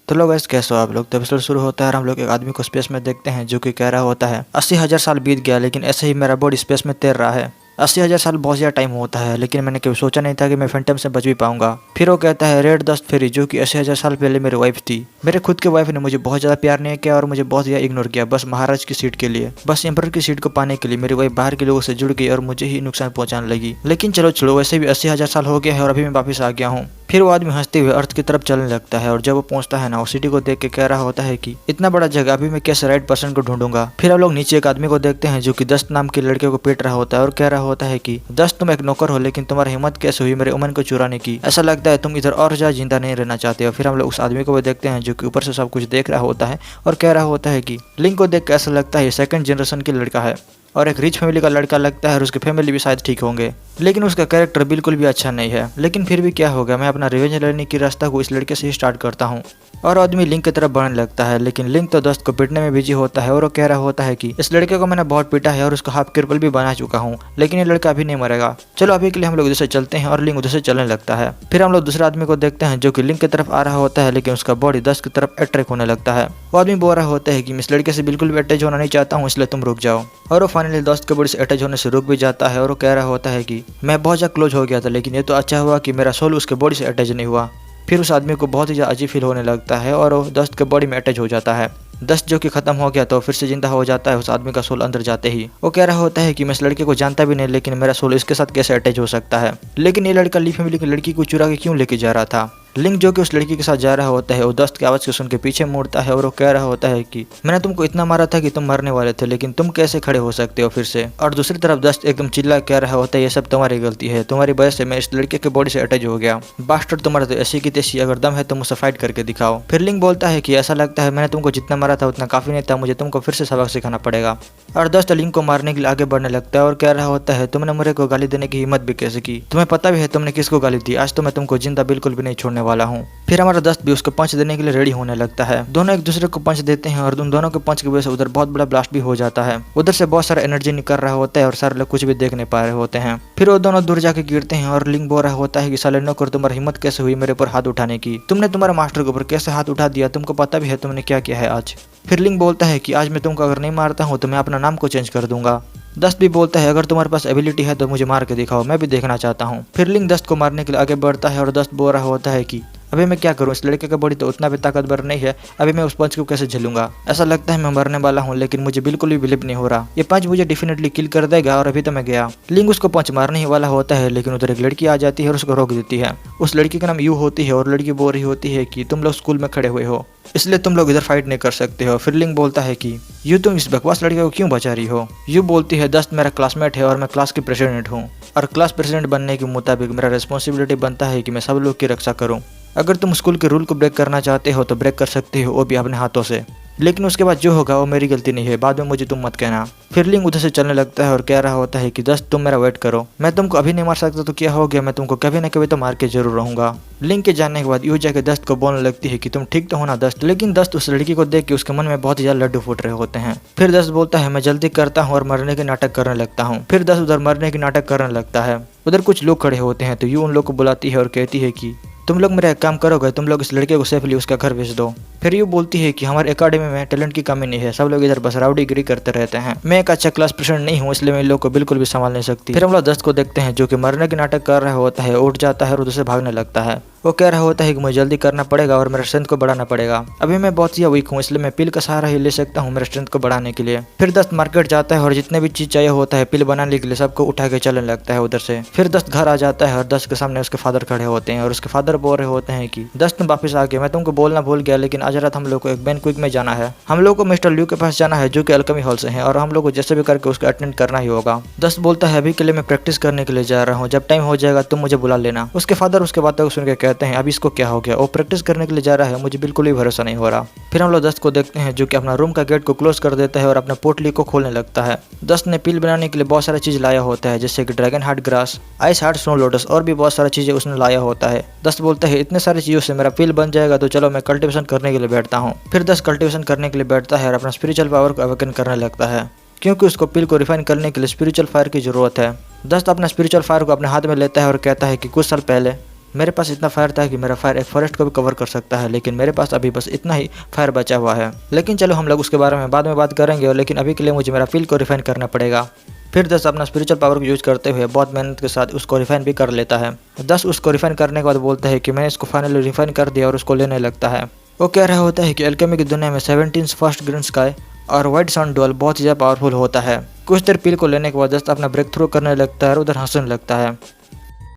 तो लोग ऐसे कैसे हो आप लोग। तो एपिसोड शुरू होता है और हम लोग एक आदमी को स्पेस में देखते हैं जो कि कह रहा होता है 80,000 साल बीत गया लेकिन ऐसे ही मेरा बॉडी स्पेस में तैर रहा है। 80,000 साल बहुत ज़्यादा टाइम होता है लेकिन मैंने कभी सोचा नहीं था कि मैं फैंटम से बच भी पाऊंगा। फिर वो कहता है रेड डस्ट फेरी जो कि 80,000 साल पहले मेरी वाइफ थी। मेरे खुद के वाइफ ने मुझे बहुत ज़्यादा प्यार नहीं किया और मुझे बहुत ज़्यादा इग्नोर किया, बस महाराज की सीट के लिए, बस एम्परर की सीट को पाने के लिए मेरी वाइफ बाहर के लोगों से जुड़ गई और मुझे ही नुकसान पहुंचाने लगी। लेकिन चलो छोड़ो, वैसे भी 80,000 साल हो गया है और अभी मैं वापस आ गया हूँ। फिर वो आदमी हंसते हुए अर्थ की तरफ चलने लगता है और जब वो पहुंचता है ना, वो सिटी को देख के कह रहा होता है कि इतना बड़ा जगह अभी मैं कैसे राइट पर्सन को ढूंढूंगा। फिर हम लोग नीचे एक आदमी को देखते हैं जो कि दस्त नाम के लड़के को पीट रहा होता है और कह रहा होता है कि दस्त तुम एक नौकर हो लेकिन तुम्हारी हिम्मत कैसे हुई मेरे उमन को चुराने की, ऐसा लगता है तुम इधर और ज्यादा जिंदा नहीं रहना चाहते हो। फिर हम लोग उस आदमी को भी देखते हैं जो कि ऊपर से सब कुछ देख रहा होता है और कह रहा होता है कि लिंक को देख के ऐसा लगता है सेकंड जनरेशन की लड़का है और एक रिच फैमिली का लड़का लगता है और उसके फैमिली भी शायद ठीक होंगे, लेकिन उसका कैरेक्टर बिल्कुल भी अच्छा नहीं है। लेकिन फिर भी क्या होगा, मैं अपना रिवेंज लेने की रास्ता को इस लड़के से ही स्टार्ट करता हूँ। और आदमी लिंक की तरफ बढ़ने लगता है लेकिन लिंक तो दोस्त को पीटने में बिजी होता है और वो कह रहा होता है कि इस लड़के को मैंने बहुत पीटा है और उसको हाफ क्रिपल भी बना चुका हूँ, लेकिन ये लड़का अभी नहीं मरेगा। चलो अभी के लिए हम लोग उधर से चलते हैं और लिंक उधर से चलने लगता है। फिर हम लोग दूसरे आदमी को देखते हैं जो कि लिंक की तरफ आ रहा होता है लेकिन उसका बॉडी दस्त की तरफ अट्रैक्ट होने लगता है। वो आदमी बोल रहा होता है कि मैं इस लड़के से बिल्कुल भी अटैच होना नहीं चाहता हूँ, इसलिए तुम रुक जाओ। और वो फाइनली दोस्त के बॉडी से अटैच होने से रुक भी जाता है और वो कह रहा होता है कि मैं बहुत ज़्यादा क्लोज हो गया था लेकिन ये तो अच्छा हुआ कि मेरा सोल उसके बॉडी से अटैच नहीं हुआ। फिर उस आदमी को बहुत ही ज़्यादा अजीब फील होने लगता है और वो दस्त के बॉडी में अटैच हो जाता है। दस्त जो कि खत्म हो गया तो फिर से जिंदा हो जाता है उस आदमी का सोल अंदर जाते ही। वो कह रहा होता है कि मैं इस लड़के को जानता भी नहीं लेकिन मेरा सोल इसके साथ कैसे अटैच हो सकता है। लेकिन ये लड़का ली फैमिली की लड़की को चुरा के क्यों लेके जा रहा था। लिंक जो कि उस लड़की के साथ जा रहा होता है वो दस्त की आवाज़ को सुन के पीछे मुड़ता है और वो कह रहा होता है कि मैंने तुमको इतना मारा था कि तुम मरने वाले थे लेकिन तुम कैसे खड़े हो सकते हो फिर से। और दूसरी तरफ दस्त एकदम चिल्ला कह रहा होता है ये सब तुम्हारी गलती है, तुम्हारी वजह से मैं इस लड़के के बॉडी से अटैच हो गया। बास्टर्ड तुम्हारा तो ऐसी की तैसी, अगर दम है तो मुझसे फाइट करके दिखाओ। फिर लिंक बोलता है कि ऐसा लगता है मैंने तुमको जितना मारा था उतना काफी नहीं था, मुझे तुमको फिर से सबक सिखाना पड़ेगा। और दस्त लिंक को मारने के लिए आगे बढ़ने लगता है और कह रहा होता है तुमने मेरे को गाली देने की हिम्मत भी कैसे की, तुम्हें पता भी है तुमने किसको गाली दी, आज तो मैं तुमको जिंदा बिल्कुल भी नहीं छोड़ने वाला हूँ। फिर हमारा दस्त भी उसको पंच देने के लिए रेडी होने लगता है। दोनों एक दूसरे को पंच देते हैं और उन दोनों के पंच की वजह से उधर बहुत बड़ा ब्लास्ट भी हो जाता है। उधर से बहुत सारा एनर्जी निकल रहा होता है और सारे लोग कुछ भी देख नहीं पा रहे होते हैं। फिर वो दोनों दूर जाके गिरते हैं और लिंक बोल रहा होता है कि साले नौकर तुम्हारी हिम्मत कैसे हुई मेरे ऊपर हाथ उठाने की, तुमने तुम्हारे मास्टर के ऊपर कैसे हाथ उठा दिया, तुमको पता भी है तुमने क्या किया है आज। फिर लिंक बोलता है कि आज मैं तुमको अगर नहीं मारता हूँ तो मैं अपना नाम को चेंज कर दूंगा। दस्त भी बोलता है अगर तुम्हारे पास एबिलिटी है तो मुझे मार के दिखाओ, मैं भी देखना चाहता हूँ। फिर लिंक दस्त को मारने के लिए आगे बढ़ता है और दस्त बोल रहा होता है कि अभी मैं क्या करूं, इस लड़के का बॉडी तो उतना भी ताकतवर नहीं है, अभी मैं उस पंच को कैसे झेलूंगा, ऐसा लगता है मैं मरने वाला हूं लेकिन मुझे बिल्कुल भी बिलीव नहीं हो रहा, ये पंच मुझे डेफिनेटली किल कर देगा और अभी तो मैं गया। लिंक उसको पंच मारने ही वाला होता है लेकिन उधर एक लड़की आ जाती है और उसको रोक देती है। उस लड़की का नाम यू होती है और लड़की बोल रही होती है कि तुम लोग स्कूल में खड़े हुए हो इसलिए तुम लोग इधर फाइट नहीं कर सकते हो। फिर लिंक बोलता है कि यू तुम इस बकवास लड़के को क्यों बचा रही हो। यू बोलती है दस्त मेरा क्लासमेट है और मैं क्लास की प्रेसिडेंट हूँ और क्लास प्रेसिडेंट बनने के मुताबिक मेरा रिस्पॉन्सिबिलिटी बनता है कि मैं सब लोग की रक्षा करूँ। अगर तुम स्कूल के रूल को ब्रेक करना चाहते हो तो ब्रेक कर सकते हो, वो भी अपने हाथों से, लेकिन उसके बाद जो होगा वो मेरी गलती नहीं है, बाद में मुझे तुम मत कहना। फिर लिंक उधर से चलने लगता है और कह रहा होता है कि दस्त तुम मेरा वेट करो, मैं तुमको अभी नहीं मार सकता तो क्या हो गया, मैं तुमको कभी ना कभी तो मार के जरूर रहूंगा। लिंक के जाने के बाद यू जाके दस्त को बोलने लगती है कि तुम ठीक तो हो ना दस्त, लेकिन दस्त उस लड़की को देख के उसके मन में बहुत ज्यादा लड्डू फूट रहे होते हैं। फिर दस्त बोलता है मैं जल्दी करता हूँ और मरने के नाटक करने लगता हूँ। फिर दस्त उधर मरने के नाटक करने लगता है। उधर कुछ लोग खड़े होते हैं तो यू उन लोग को बुलाती है और कहती है कि तुम लोग मेरा एक काम करोगे, तुम लोग इस लड़के को सेफली उसका घर भेज दो। फिर यू बोलती है कि हमारे एकेडमी में टैलेंट की कमी नहीं है, सब लोग इधर बस राउडीगिरी करते रहते हैं, मैं एक अच्छा क्लास प्रेसिडेंट नहीं हूँ इसलिए मैं इन लोग को बिल्कुल भी संभाल नहीं सकती। फिर हम लोग दस्त को देखते हैं जो कि मरने के नाटक कर रहा होता है, उठ जाता है और उधर से भागने लगता है। वो कह रहा होता है कि मुझे जल्दी करना पड़ेगा और मेरा स्ट्रेंथ को बढ़ाना पड़ेगा, अभी मैं बहुत ही वीक हूँ इसलिए मैं पिल का सहारा ही ले सकता हूँ मेरे स्ट्रेंथ को बढ़ाने के लिए। फिर दस्त मार्केट जाता है और जितने भी चीज चाहिए होता है पिल बनाने के लिए सबको उठा के चलने लगता है उधर से। फिर दस्त घर आ जाता है और दस्त के सामने उसके फादर खड़े होते हैं और उसके फादर बोल रहे होते हैं कि दस्त तुम वापस आ गए, मैं तुमको बोलना भूल गया लेकिन आज रात हम लोग को एक क्विक में जाना है, हम लोग को मिस्टर ल्यू के पास जाना है जो कि अल्केमी हॉल से है और हम लोग को जैसे भी करके उसको अटेंड करना ही होगा। दस्त बोलता है अभी के लिए मैं प्रैक्टिस करने के लिए जा रहा हूँ, जब टाइम हो जाएगा तुम मुझे बुला लेना। उसके फादर उसके बातों को सुन के कहते हैं अभी इसको क्या हो गया, वो प्रैक्टिस करने के लिए जा रहा है, मुझे बिल्कुल भी भरोसा नहीं हो रहा। फिर हम लोग दस्त को देखते हैं जो कि अपना रूम का गेट को क्लोज कर देता है और अपना पोटली को खोलने लगता है। दस्त ने पिल बनाने के लिए बहुत सारा चीज लाया होता है जैसे कि dragon heart grass, ice heart, snow lotus और भी बहुत सारा चीजें उसने लाया होता है। दस्त बोलता है इतने सारी चीजों से मेरा पिल बन जाएगा तो चलो मैं कल्टिवेशन करने के लिए बैठता हूँ। फिर दस्त कल्टिवेशन करने के लिए बैठता है और अपना स्पिरिचुअल पावर को अवेकन करने लगता है क्योंकि उसको पिल को रिफाइन करने के लिए स्पिरिचुअल फायर की जरूरत है। दस्त अपना स्पिरिचुअल फायर को अपने हाथ में लेता है और कहता है कि कुछ साल पहले मेरे पास इतना फायर था कि मेरा फायर एक फॉरेस्ट को भी कवर कर सकता है, लेकिन मेरे पास अभी बस इतना ही फायर बचा हुआ है। लेकिन चलो हम लोग उसके बारे में बाद में बात करेंगे, और लेकिन अभी के लिए मुझे मेरा फील को रिफाइन करना पड़ेगा। फिर 10 अपना स्पिरिचुअल पावर को यूज करते हुए बहुत मेहनत के साथ उसको रिफाइन भी कर लेता है। 10 उसको रिफाइन करने के बाद बोलता है कि मैंने इसको फाइनली रिफाइन कर दिया, और उसको लेने लगता है। वो कह रहा होता है कि एल्केमी की दुनिया में 17 फर्स्ट ग्रीन स्काई और व्हाइट सन डुअल बहुत ही ज़्यादा पावरफुल होता है। कुछ देर पील को लेने के बाद 10 अपना ब्रेक थ्रू करने लगता है और उधर हंसने लगता है।